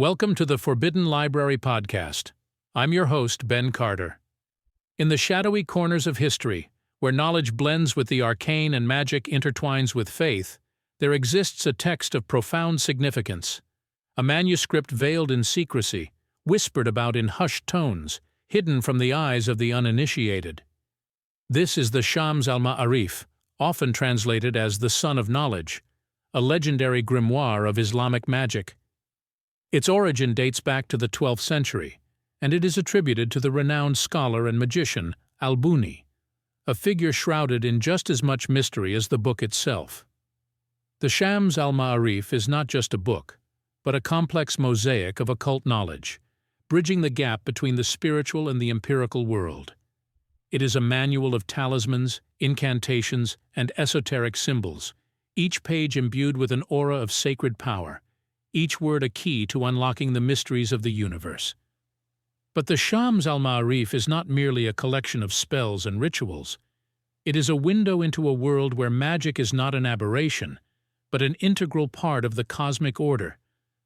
Welcome to the Forbidden Library podcast. I'm your host, Ben Carter. In the shadowy corners of history, where knowledge blends with the arcane and magic intertwines with faith, there exists a text of profound significance, a manuscript veiled in secrecy, whispered about in hushed tones, hidden from the eyes of the uninitiated. This is the Shams al-Ma'arif, often translated as the Sun of Knowledge, a legendary grimoire of Islamic magic. Its origin dates back to the 12th century, and it is attributed to the renowned scholar and magician al-Buni, a figure shrouded in just as much mystery as the book itself. The Shams al-Ma'arif is not just a book, but a complex mosaic of occult knowledge, bridging the gap between the spiritual and the empirical world. It is a manual of talismans, incantations, and esoteric symbols, each page imbued with an aura of sacred power, each word a key to unlocking the mysteries of the universe. But the Shams al-Ma'arif is not merely a collection of spells and rituals. It is a window into a world where magic is not an aberration, but an integral part of the cosmic order,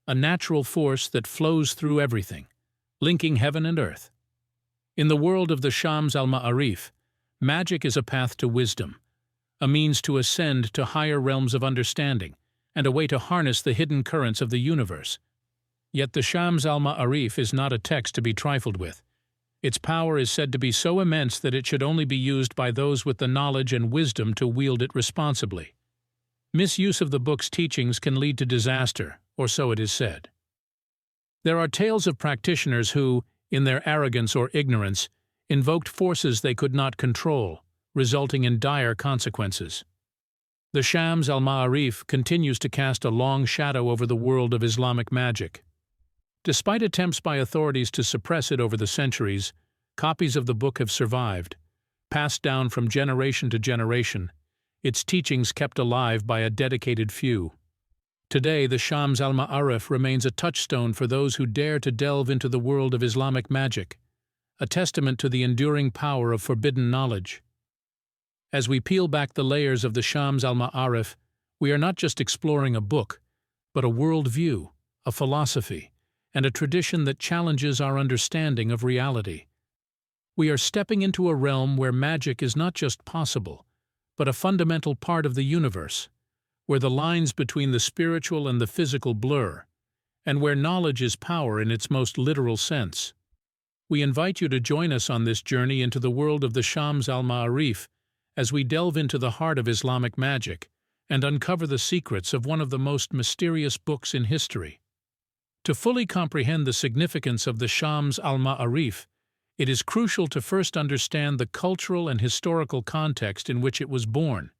a natural force that flows through everything, linking heaven and earth. In the world of the Shams al-Ma'arif, magic is a path to wisdom, a means to ascend to higher realms of understanding, and a way to harness the hidden currents of the universe. Yet the Shams al-Ma'arif is not a text to be trifled with. Its power is said to be so immense that it should only be used by those with the knowledge and wisdom to wield it responsibly. Misuse of the book's teachings can lead to disaster, or so it is said. There are tales of practitioners who, in their arrogance or ignorance, invoked forces they could not control, resulting in dire consequences. The Shams al-Ma'arif continues to cast a long shadow over the world of Islamic magic. Despite attempts by authorities to suppress it over the centuries, copies of the book have survived, passed down from generation to generation, its teachings kept alive by a dedicated few. Today, the Shams al-Ma'arif remains a touchstone for those who dare to delve into the world of Islamic magic, a testament to the enduring power of forbidden knowledge. As we peel back the layers of the Shams al-Ma'arif, we are not just exploring a book, but a worldview, a philosophy, and a tradition that challenges our understanding of reality. We are stepping into a realm where magic is not just possible, but a fundamental part of the universe, where the lines between the spiritual and the physical blur, and where knowledge is power in its most literal sense. We invite you to join us on this journey into the world of the Shams al-Ma'arif as we delve into the heart of Islamic magic and uncover the secrets of one of the most mysterious books in history. To fully comprehend the significance of the Shams al-Ma'arif, it is crucial to first understand the cultural and historical context in which it was born.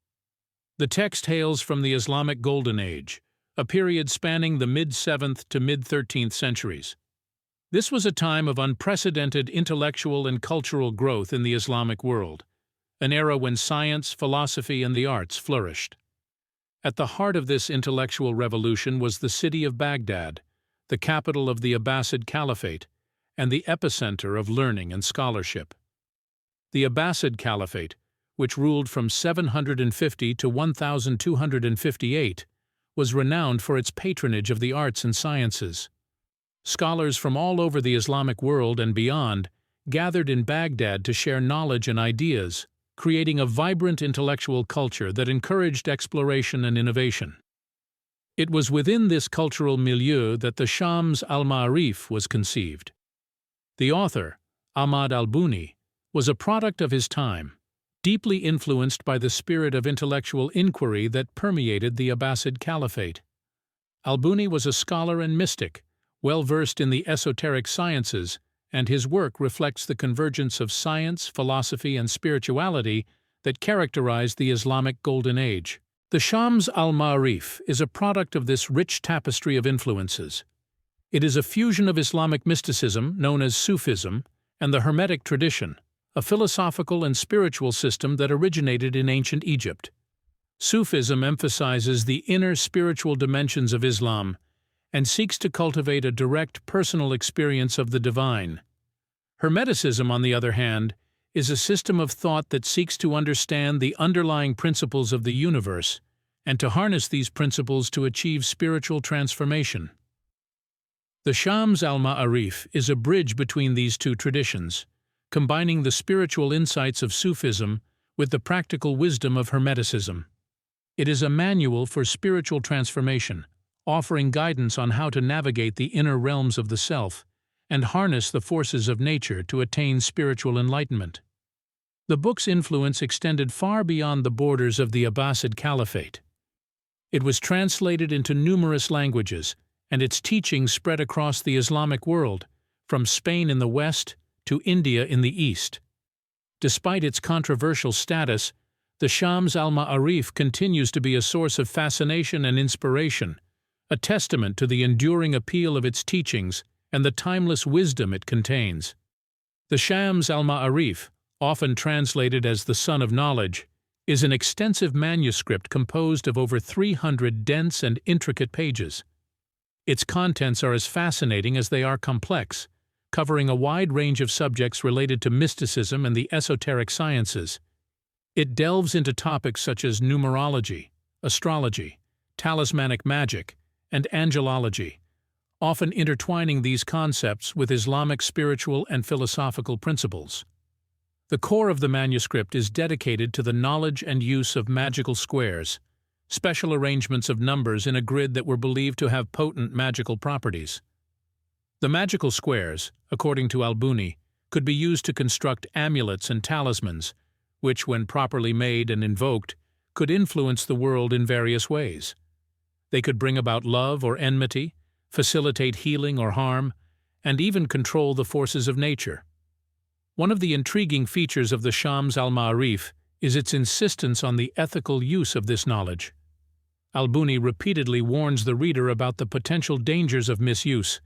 The text hails from the Islamic Golden Age, a period spanning the mid-7th to mid-13th centuries. This was a time of unprecedented intellectual and cultural growth in the Islamic world, an era when science, philosophy, and the arts flourished. At the heart of this intellectual revolution was the city of Baghdad, the capital of the Abbasid Caliphate, and the epicenter of learning and scholarship. The Abbasid Caliphate, which ruled from 750 to 1258, was renowned for its patronage of the arts and sciences. Scholars from all over the Islamic world and beyond gathered in Baghdad to share knowledge and ideas, creating a vibrant intellectual culture that encouraged exploration and innovation. It was within this cultural milieu that the Shams al-Ma'arif was conceived. The author, Ahmad al-Buni, was a product of his time, deeply influenced by the spirit of intellectual inquiry that permeated the Abbasid Caliphate. Al-Buni was a scholar and mystic, well-versed in the esoteric sciences, and his work reflects the convergence of science, philosophy, and spirituality that characterized the Islamic Golden Age. The Shams al-Ma'arif is a product of this rich tapestry of influences. It is a fusion of Islamic mysticism, known as Sufism, and the Hermetic tradition, a philosophical and spiritual system that originated in ancient Egypt. Sufism emphasizes the inner spiritual dimensions of Islam and seeks to cultivate a direct personal experience of the divine. Hermeticism, on the other hand, is a system of thought that seeks to understand the underlying principles of the universe and to harness these principles to achieve spiritual transformation. The Shams al-Ma'arif is a bridge between these two traditions, combining the spiritual insights of Sufism with the practical wisdom of Hermeticism. It is a manual for spiritual transformation, offering guidance on how to navigate the inner realms of the self and harness the forces of nature to attain spiritual enlightenment. The book's influence extended far beyond the borders of the Abbasid Caliphate. It was translated into numerous languages, and its teachings spread across the Islamic world, from Spain in the west to India in the east. Despite its controversial status, the Shams al-Ma'arif continues to be a source of fascination and inspiration, a testament to the enduring appeal of its teachings and the timeless wisdom it contains. The Shams al-Ma'arif, often translated as the Sun of Knowledge, is an extensive manuscript composed of over 300 dense and intricate pages. Its contents are as fascinating as they are complex, covering a wide range of subjects related to mysticism and the esoteric sciences. It delves into topics such as numerology, astrology, talismanic magic, and angelology, often intertwining these concepts with Islamic spiritual and philosophical principles. The core of the manuscript is dedicated to the knowledge and use of magical squares, special arrangements of numbers in a grid that were believed to have potent magical properties. The magical squares, according to Al-Buni, could be used to construct amulets and talismans, which, when properly made and invoked, could influence the world in various ways. They could bring about love or enmity, facilitate healing or harm, and even control the forces of nature. One of the intriguing features of the Shams al-Ma'arif is its insistence on the ethical use of this knowledge. Al-Buni repeatedly warns the reader about the potential dangers of misuse,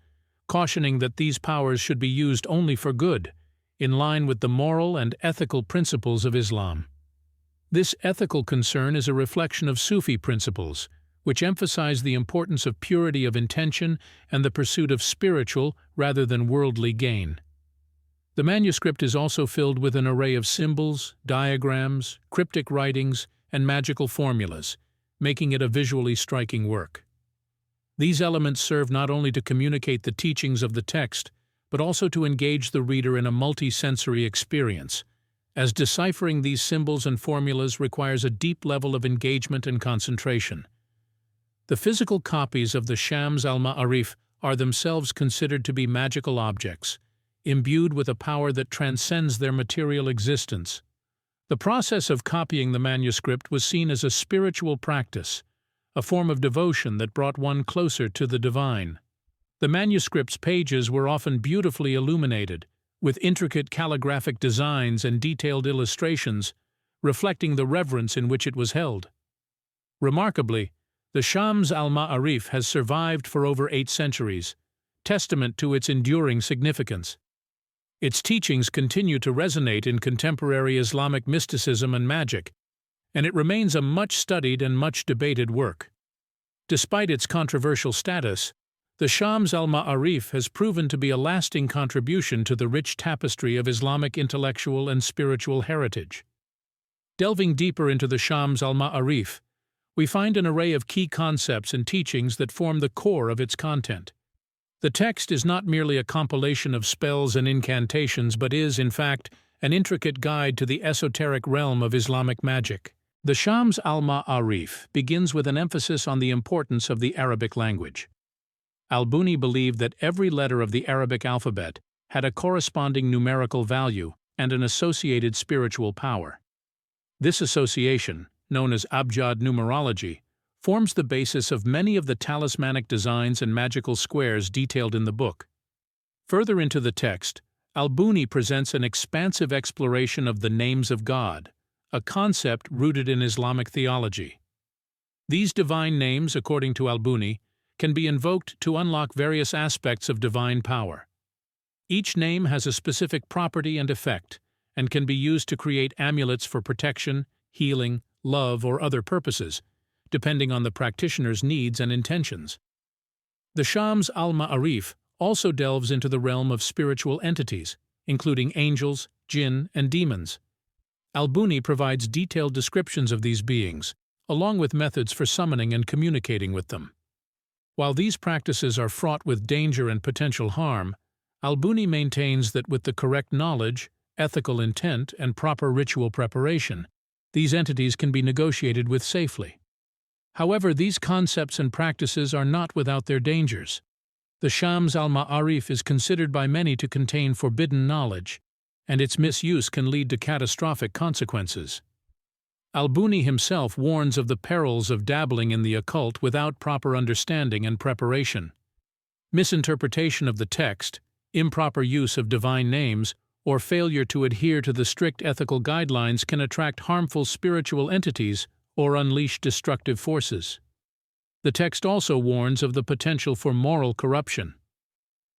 cautioning that these powers should be used only for good, in line with the moral and ethical principles of Islam. This ethical concern is a reflection of Sufi principles, which emphasize the importance of purity of intention and the pursuit of spiritual rather than worldly gain. The manuscript is also filled with an array of symbols, diagrams, cryptic writings, and magical formulas, making it a visually striking work. These elements serve not only to communicate the teachings of the text, but also to engage the reader in a multi-sensory experience, as deciphering these symbols and formulas requires a deep level of engagement and concentration. The physical copies of the Shams al-Ma'arif are themselves considered to be magical objects, imbued with a power that transcends their material existence. The process of copying the manuscript was seen as a spiritual practice, a form of devotion that brought one closer to the divine. The manuscript's pages were often beautifully illuminated, with intricate calligraphic designs and detailed illustrations, reflecting the reverence in which it was held. Remarkably, the Shams al-Ma'arif has survived for over 8 centuries, testament to its enduring significance. Its teachings continue to resonate in contemporary Islamic mysticism and magic, and it remains a much-studied and much-debated work. Despite its controversial status, the Shams al-Ma'arif has proven to be a lasting contribution to the rich tapestry of Islamic intellectual and spiritual heritage. Delving deeper into the Shams al-Ma'arif, we find an array of key concepts and teachings that form the core of its content. The text is not merely a compilation of spells and incantations, but is, in fact, an intricate guide to the esoteric realm of Islamic magic. The Shams al-Ma'arif begins with an emphasis on the importance of the Arabic language. Al-Buni believed that every letter of the Arabic alphabet had a corresponding numerical value and an associated spiritual power. This association, known as Abjad numerology, forms the basis of many of the talismanic designs and magical squares detailed in the book. Further into the text, Al-Buni presents an expansive exploration of the names of God, a concept rooted in Islamic theology. These divine names, according to Al-Buni, can be invoked to unlock various aspects of divine power. Each name has a specific property and effect, and can be used to create amulets for protection, healing, love, or other purposes, depending on the practitioner's needs and intentions. The Shams al-Ma'arif also delves into the realm of spiritual entities, including angels, jinn, and demons. Al-Buni provides detailed descriptions of these beings, along with methods for summoning and communicating with them. While these practices are fraught with danger and potential harm, Al-Buni maintains that with the correct knowledge, ethical intent, and proper ritual preparation, these entities can be negotiated with safely. However, these concepts and practices are not without their dangers. The Shams al-Ma'arif is considered by many to contain forbidden knowledge, and its misuse can lead to catastrophic consequences. Al-Buni himself warns of the perils of dabbling in the occult without proper understanding and preparation. Misinterpretation of the text, improper use of divine names, or failure to adhere to the strict ethical guidelines can attract harmful spiritual entities or unleash destructive forces. The text also warns of the potential for moral corruption.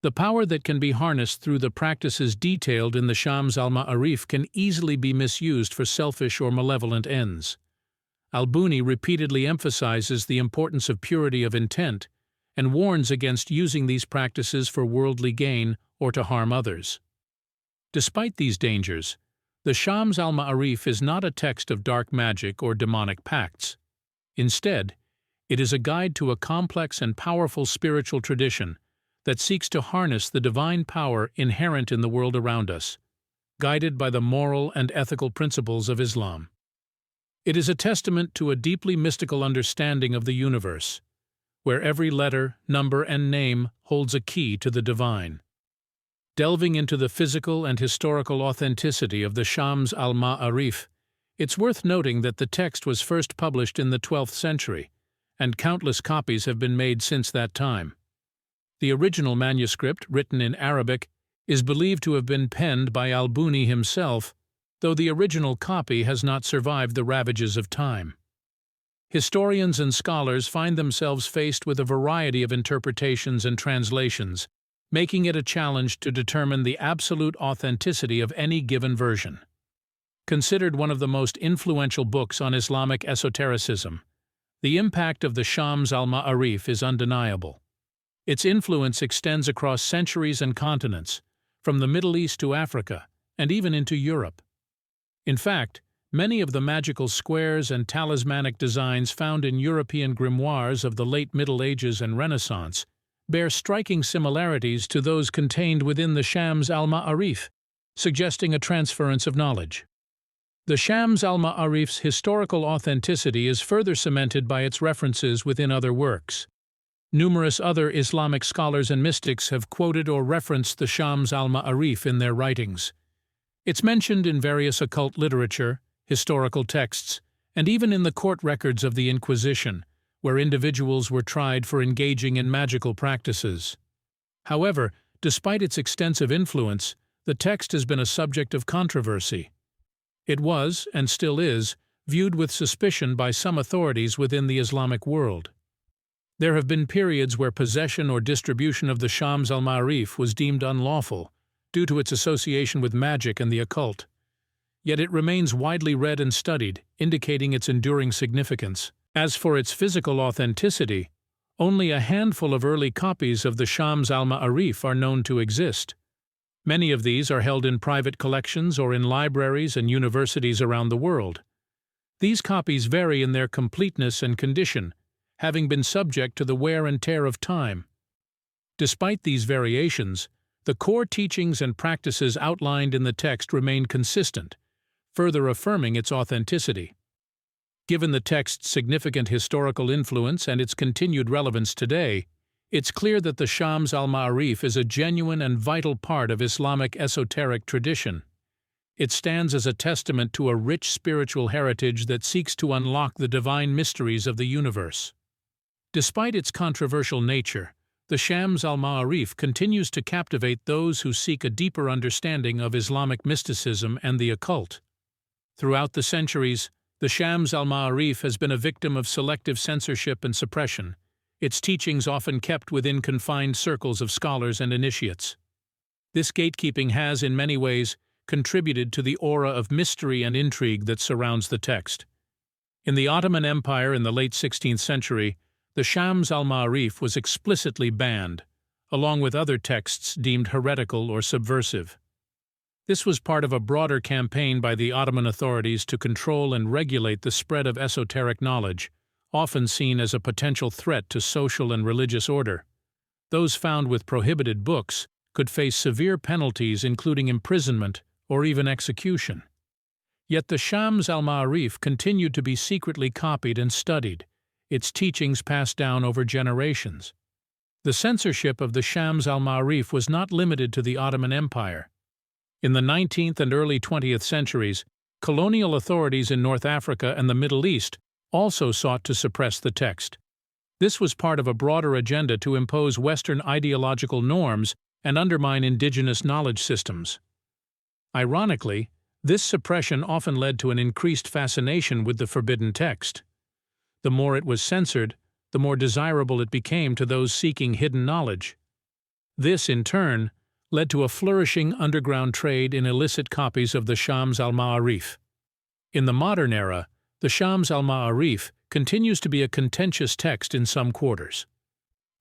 The power that can be harnessed through the practices detailed in the Shams al-Ma'arif can easily be misused for selfish or malevolent ends. Al-Buni repeatedly emphasizes the importance of purity of intent and warns against using these practices for worldly gain or to harm others. Despite these dangers, the Shams al-Ma'arif is not a text of dark magic or demonic pacts. Instead, it is a guide to a complex and powerful spiritual tradition that seeks to harness the divine power inherent in the world around us, guided by the moral and ethical principles of Islam. It is a testament to a deeply mystical understanding of the universe, where every letter, number, and name holds a key to the divine. Delving into the physical and historical authenticity of the Shams al-Ma'arif, it's worth noting that the text was first published in the 12th century, and countless copies have been made since that time. The original manuscript, written in Arabic, is believed to have been penned by Al-Buni himself, though the original copy has not survived the ravages of time. Historians and scholars find themselves faced with a variety of interpretations and translations, making it a challenge to determine the absolute authenticity of any given version. Considered one of the most influential books on Islamic esotericism, the impact of the Shams al-Ma'arif is undeniable. Its influence extends across centuries and continents, from the Middle East to Africa, and even into Europe. In fact, many of the magical squares and talismanic designs found in European grimoires of the late Middle Ages and Renaissance bear striking similarities to those contained within the Shams al-Ma'arif, suggesting a transference of knowledge. The Shams al-Ma'arif's historical authenticity is further cemented by its references within other works. Numerous other Islamic scholars and mystics have quoted or referenced the Shams al-Ma'arif in their writings. It's mentioned in various occult literature, historical texts, and even in the court records of the Inquisition, where individuals were tried for engaging in magical practices. However, despite its extensive influence, the text has been a subject of controversy. It was, and still is, viewed with suspicion by some authorities within the Islamic world. There have been periods where possession or distribution of the Shams al-Ma'arif was deemed unlawful, due to its association with magic and the occult. Yet it remains widely read and studied, indicating its enduring significance. As for its physical authenticity, only a handful of early copies of the Shams al-Ma'arif are known to exist. Many of these are held in private collections or in libraries and universities around the world. These copies vary in their completeness and condition, having been subject to the wear and tear of time. Despite these variations, the core teachings and practices outlined in the text remain consistent, further affirming its authenticity. Given the text's significant historical influence and its continued relevance today, it's clear that the Shams al-Ma'arif is a genuine and vital part of Islamic esoteric tradition. It stands as a testament to a rich spiritual heritage that seeks to unlock the divine mysteries of the universe. Despite its controversial nature, the Shams al-Ma'arif continues to captivate those who seek a deeper understanding of Islamic mysticism and the occult. Throughout the centuries, the Shams al-Ma'arif has been a victim of selective censorship and suppression, its teachings often kept within confined circles of scholars and initiates. This gatekeeping has, in many ways, contributed to the aura of mystery and intrigue that surrounds the text. In the Ottoman Empire in the late 16th century, the Shams al-Ma'arif was explicitly banned, along with other texts deemed heretical or subversive. This was part of a broader campaign by the Ottoman authorities to control and regulate the spread of esoteric knowledge, often seen as a potential threat to social and religious order. Those found with prohibited books could face severe penalties including imprisonment or even execution. Yet the Shams al-Ma'arif continued to be secretly copied and studied, its teachings passed down over generations. The censorship of the Shams al-Ma'arif was not limited to the Ottoman Empire. In the 19th and early 20th centuries, colonial authorities in North Africa and the Middle East also sought to suppress the text. This was part of a broader agenda to impose Western ideological norms and undermine indigenous knowledge systems. Ironically, this suppression often led to an increased fascination with the forbidden text. The more it was censored, the more desirable it became to those seeking hidden knowledge. This, in turn, led to a flourishing underground trade in illicit copies of the Shams al-Ma'arif. In the modern era, the Shams al-Ma'arif continues to be a contentious text in some quarters.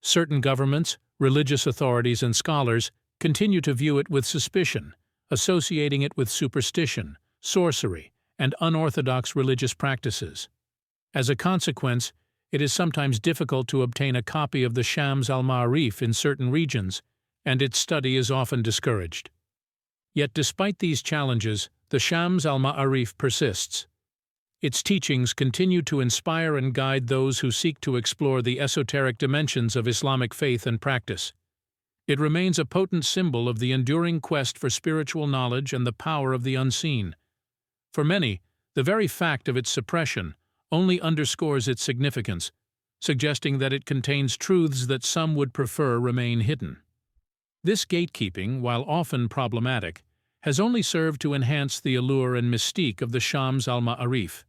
Certain governments, religious authorities, and scholars continue to view it with suspicion, associating it with superstition, sorcery, and unorthodox religious practices. As a consequence, it is sometimes difficult to obtain a copy of the Shams al-Ma'arif in certain regions, and its study is often discouraged. Yet despite these challenges, the Shams al-Ma'arif persists. Its teachings continue to inspire and guide those who seek to explore the esoteric dimensions of Islamic faith and practice. It remains a potent symbol of the enduring quest for spiritual knowledge and the power of the unseen. For many, the very fact of its suppression only underscores its significance, suggesting that it contains truths that some would prefer remain hidden. This gatekeeping, while often problematic, has only served to enhance the allure and mystique of the Shams al-Ma'arif,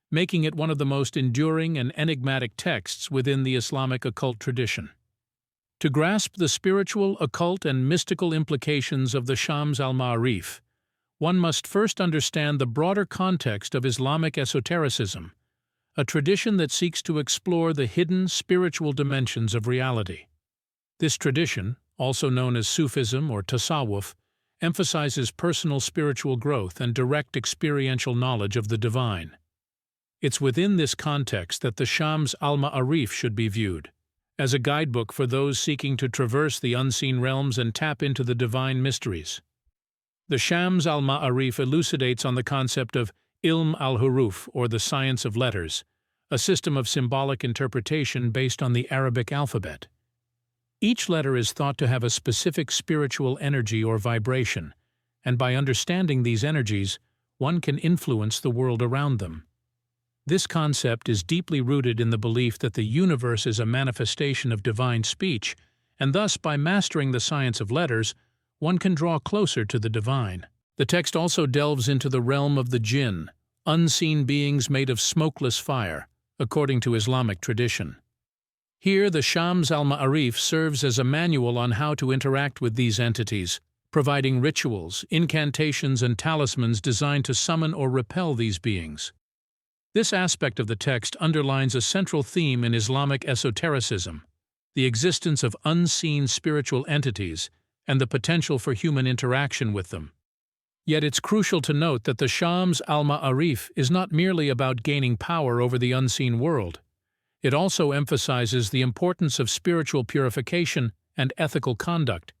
making it one of the most enduring and enigmatic texts within the Islamic occult tradition. To grasp the spiritual, occult, and mystical implications of the Shams al-Ma'arif, one must first understand the broader context of Islamic esotericism, a tradition that seeks to explore the hidden spiritual dimensions of reality. This tradition, also known as Sufism or Tasawwuf, emphasizes personal spiritual growth and direct experiential knowledge of the divine. It's within this context that the Shams al-Ma'arif should be viewed, as a guidebook for those seeking to traverse the unseen realms and tap into the divine mysteries. The Shams al-Ma'arif elucidates on the concept of ilm al-huruf, or the science of letters, a system of symbolic interpretation based on the Arabic alphabet. Each letter is thought to have a specific spiritual energy or vibration, and by understanding these energies, one can influence the world around them. This concept is deeply rooted in the belief that the universe is a manifestation of divine speech, and thus, by mastering the science of letters, one can draw closer to the divine. The text also delves into the realm of the jinn, unseen beings made of smokeless fire, according to Islamic tradition. Here, the Shams al-Ma'arif serves as a manual on how to interact with these entities, providing rituals, incantations, and talismans designed to summon or repel these beings. This aspect of the text underlines a central theme in Islamic esotericism: the existence of unseen spiritual entities and the potential for human interaction with them. Yet it's crucial to note that the Shams al-Ma'arif is not merely about gaining power over the unseen world. It also emphasizes the importance of spiritual purification and ethical conduct.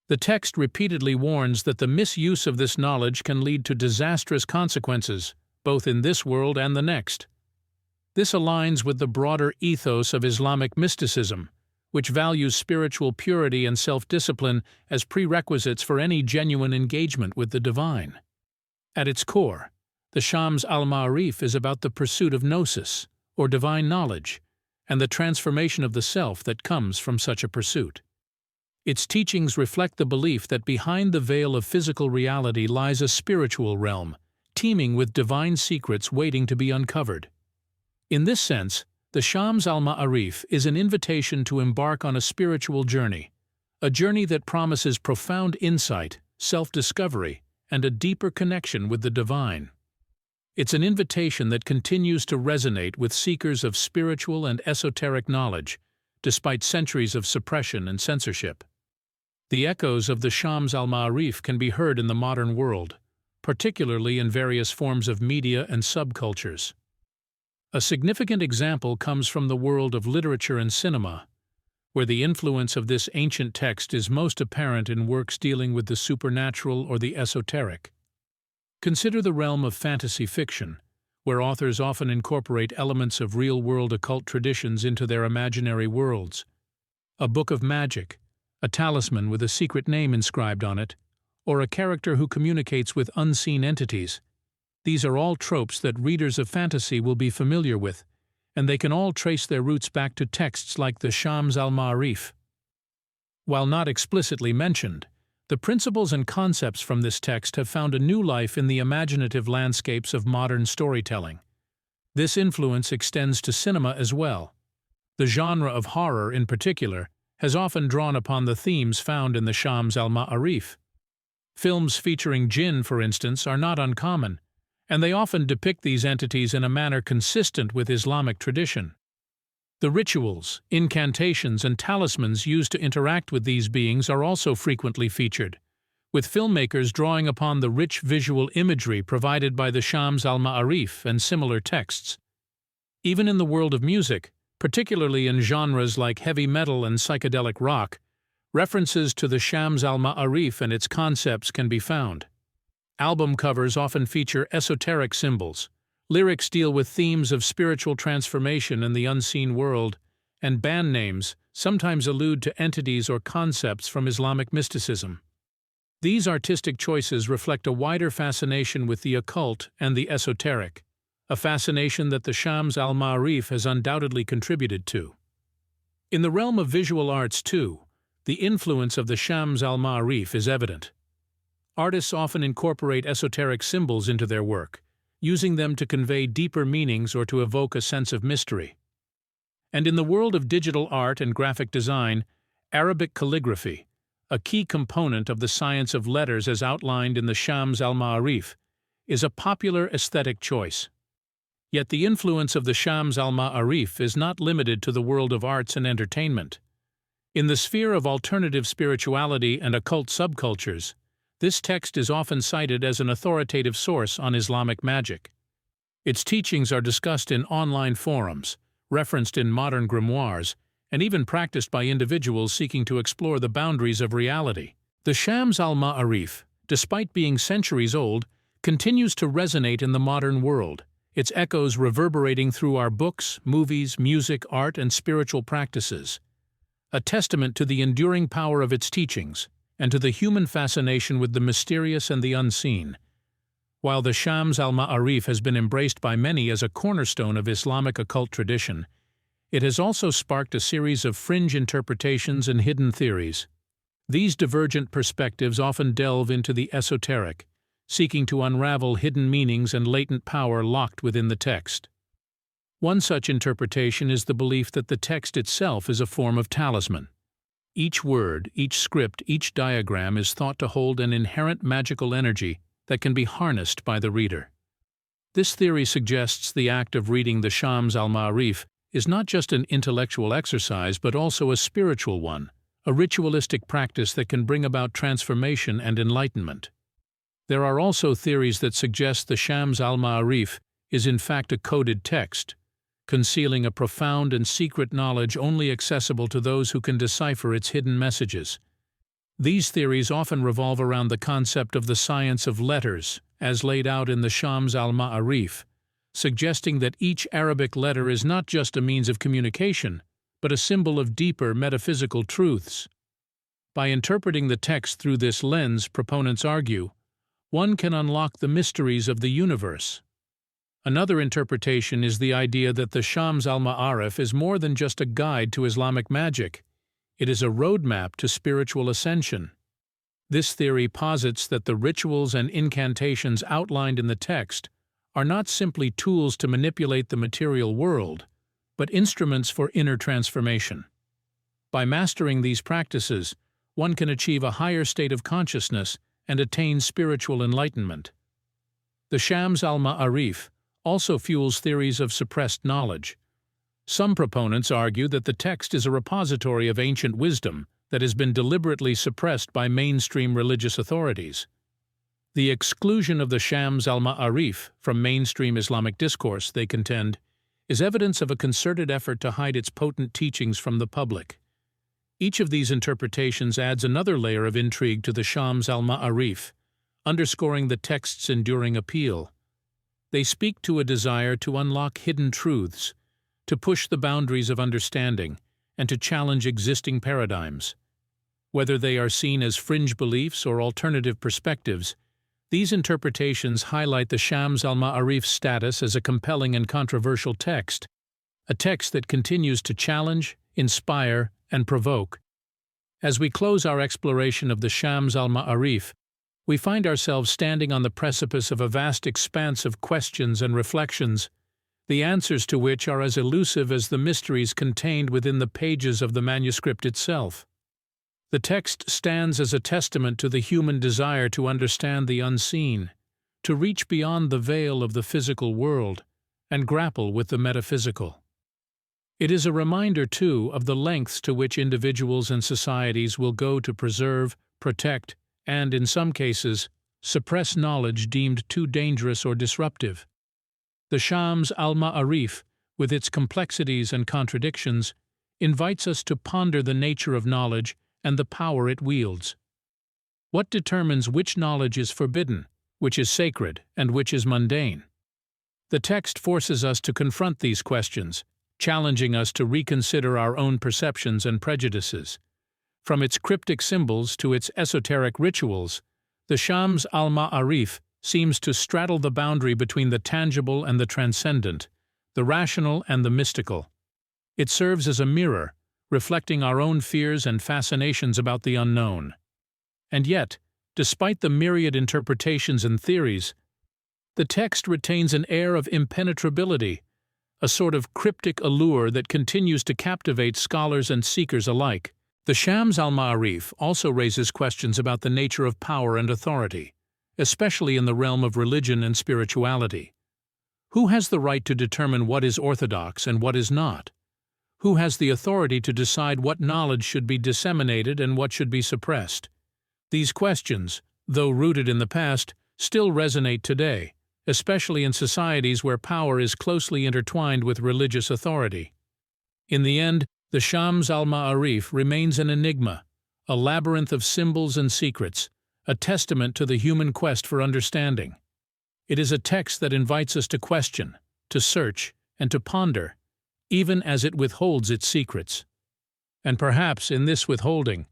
The text repeatedly warns that the misuse of this knowledge can lead to disastrous consequences, both in this world and the next. This aligns with the broader ethos of Islamic mysticism, which values spiritual purity and self-discipline as prerequisites for any genuine engagement with the divine. At its core, the Shams al-Ma'arif is about the pursuit of gnosis, or divine knowledge, and the transformation of the self that comes from such a pursuit. Its teachings reflect the belief that behind the veil of physical reality lies a spiritual realm, teeming with divine secrets waiting to be uncovered. In this sense, the Shams al-Ma'arif is an invitation to embark on a spiritual journey, a journey that promises profound insight, self-discovery, and a deeper connection with the divine. It's an invitation that continues to resonate with seekers of spiritual and esoteric knowledge, despite centuries of suppression and censorship. The echoes of the Shams al-Ma'arif can be heard in the modern world, particularly in various forms of media and subcultures. A significant example comes from the world of literature and cinema, where the influence of this ancient text is most apparent in works dealing with the supernatural or the esoteric. Consider the realm of fantasy fiction, where authors often incorporate elements of real-world occult traditions into their imaginary worlds. A book of magic, a talisman with a secret name inscribed on it, or a character who communicates with unseen entities. These are all tropes that readers of fantasy will be familiar with, and they can all trace their roots back to texts like the Shams al-Ma'arif. While not explicitly mentioned, the principles and concepts from this text have found a new life in the imaginative landscapes of modern storytelling. This influence extends to cinema as well. The genre of horror, in particular, has often drawn upon the themes found in the Shams al-Ma'arif. Films featuring jinn, for instance, are not uncommon, and they often depict these entities in a manner consistent with Islamic tradition. The rituals, incantations, and talismans used to interact with these beings are also frequently featured, with filmmakers drawing upon the rich visual imagery provided by the Shams al-Ma'arif and similar texts. Even in the world of music, particularly in genres like heavy metal and psychedelic rock, references to the Shams al-Ma'arif and its concepts can be found. Album covers often feature esoteric symbols. Lyrics deal with themes of spiritual transformation in the unseen world, and band names sometimes allude to entities or concepts from Islamic mysticism. These artistic choices reflect a wider fascination with the occult and the esoteric, a fascination that the Shams al-Ma'arif has undoubtedly contributed to. In the realm of visual arts, too, the influence of the Shams al-Ma'arif is evident. Artists often incorporate esoteric symbols into their work, using them to convey deeper meanings or to evoke a sense of mystery. And in the world of digital art and graphic design, Arabic calligraphy, a key component of the science of letters as outlined in the Shams al-Ma'arif, is a popular aesthetic choice. Yet the influence of the Shams al-Ma'arif is not limited to the world of arts and entertainment. In the sphere of alternative spirituality and occult subcultures, this text is often cited as an authoritative source on Islamic magic. Its teachings are discussed in online forums, referenced in modern grimoires, and even practiced by individuals seeking to explore the boundaries of reality. The Shams al-Ma'arif, despite being centuries old, continues to resonate in the modern world, its echoes reverberating through our books, movies, music, art, and spiritual practices. A testament to the enduring power of its teachings, and to the human fascination with the mysterious and the unseen. While the Shams al-Ma'arif has been embraced by many as a cornerstone of Islamic occult tradition, it has also sparked a series of fringe interpretations and hidden theories. These divergent perspectives often delve into the esoteric, seeking to unravel hidden meanings and latent power locked within the text. One such interpretation is the belief that the text itself is a form of talisman. Each word, each script, each diagram is thought to hold an inherent magical energy that can be harnessed by the reader. This theory suggests the act of reading the Shams al-Ma'arif is not just an intellectual exercise but also a spiritual one, a ritualistic practice that can bring about transformation and enlightenment. There are also theories that suggest the Shams al-Ma'arif is in fact a coded text, concealing a profound and secret knowledge only accessible to those who can decipher its hidden messages. These theories often revolve around the concept of the science of letters, as laid out in the Shams al-Ma'arif, suggesting that each Arabic letter is not just a means of communication, but a symbol of deeper metaphysical truths. By interpreting the text through this lens, proponents argue, one can unlock the mysteries of the universe. Another interpretation is the idea that the Shams al-Ma'arif is more than just a guide to Islamic magic. It is a roadmap to spiritual ascension. This theory posits that the rituals and incantations outlined in the text are not simply tools to manipulate the material world, but instruments for inner transformation. By mastering these practices, one can achieve a higher state of consciousness and attain spiritual enlightenment. The Shams al-Ma'arif also fuels theories of suppressed knowledge. Some proponents argue that the text is a repository of ancient wisdom that has been deliberately suppressed by mainstream religious authorities. The exclusion of the Shams al-Ma'arif from mainstream Islamic discourse, they contend, is evidence of a concerted effort to hide its potent teachings from the public. Each of these interpretations adds another layer of intrigue to the Shams al-Ma'arif, underscoring the text's enduring appeal. They speak to a desire to unlock hidden truths, to push the boundaries of understanding, and to challenge existing paradigms. Whether they are seen as fringe beliefs or alternative perspectives, these interpretations highlight the Shams al-Ma'arif's status as a compelling and controversial text, a text that continues to challenge, inspire, and provoke. As we close our exploration of the Shams al-Ma'arif, we find ourselves standing on the precipice of a vast expanse of questions and reflections, the answers to which are as elusive as the mysteries contained within the pages of the manuscript itself. The text stands as a testament to the human desire to understand the unseen, to reach beyond the veil of the physical world, and grapple with the metaphysical. It is a reminder, too, of the lengths to which individuals and societies will go to preserve, protect, and, in some cases, suppress knowledge deemed too dangerous or disruptive. The Shams al-Ma'arif, with its complexities and contradictions, invites us to ponder the nature of knowledge and the power it wields. What determines which knowledge is forbidden, which is sacred, and which is mundane? The text forces us to confront these questions, challenging us to reconsider our own perceptions and prejudices. From its cryptic symbols to its esoteric rituals, the Shams al-Ma'arif seems to straddle the boundary between the tangible and the transcendent, the rational and the mystical. It serves as a mirror, reflecting our own fears and fascinations about the unknown. And yet, despite the myriad interpretations and theories, the text retains an air of impenetrability, a sort of cryptic allure that continues to captivate scholars and seekers alike. The Shams al-Ma'arif also raises questions about the nature of power and authority, especially in the realm of religion and spirituality. Who has the right to determine what is orthodox and what is not? Who has the authority to decide what knowledge should be disseminated and what should be suppressed? These questions, though rooted in the past, still resonate today, especially in societies where power is closely intertwined with religious authority. In the end, the Shams al-Ma'arif remains an enigma, a labyrinth of symbols and secrets, a testament to the human quest for understanding. It is a text that invites us to question, to search, and to ponder, even as it withholds its secrets. And perhaps in this withholding,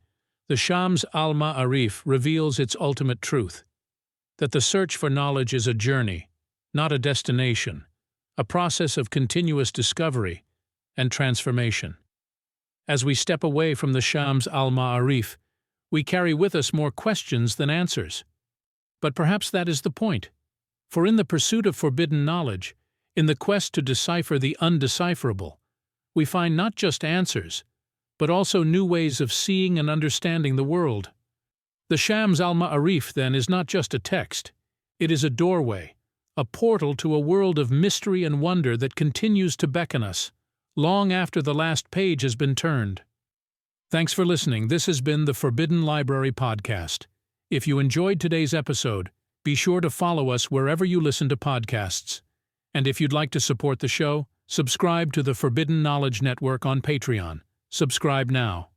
the Shams al-Ma'arif reveals its ultimate truth, that the search for knowledge is a journey, not a destination, a process of continuous discovery and transformation. As we step away from the Shams al-Ma'arif, we carry with us more questions than answers. But perhaps that is the point, for in the pursuit of forbidden knowledge, in the quest to decipher the undecipherable, we find not just answers, but also new ways of seeing and understanding the world. The Shams al-Ma'arif, then, is not just a text. It is a doorway, a portal to a world of mystery and wonder that continues to beckon us, long after the last page has been turned. Thanks for listening. This has been the Forbidden Library Podcast. If you enjoyed today's episode, be sure to follow us wherever you listen to podcasts. And if you'd like to support the show, subscribe to the Forbidden Knowledge Network on Patreon. Subscribe now.